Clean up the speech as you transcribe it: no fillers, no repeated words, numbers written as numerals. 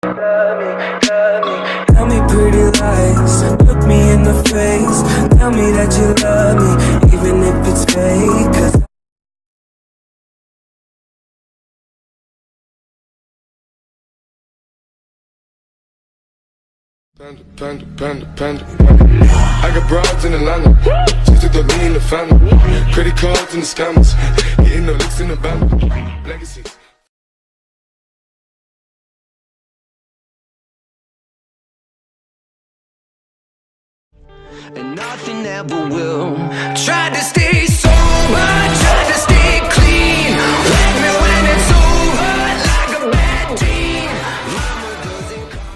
Tell me pretty lies, look me in the face. Tell me that you love me, even if it's fake. 'Cause Panda. I got broads in Atlanta, just to throw me in the family. Credit cards and the scammers, hitting the licks in the band. Legacies. and nothing ever will. Tried to stay sober, tried to stay clean. Wake me when it's over, like a bad dream. Mama doesn't call.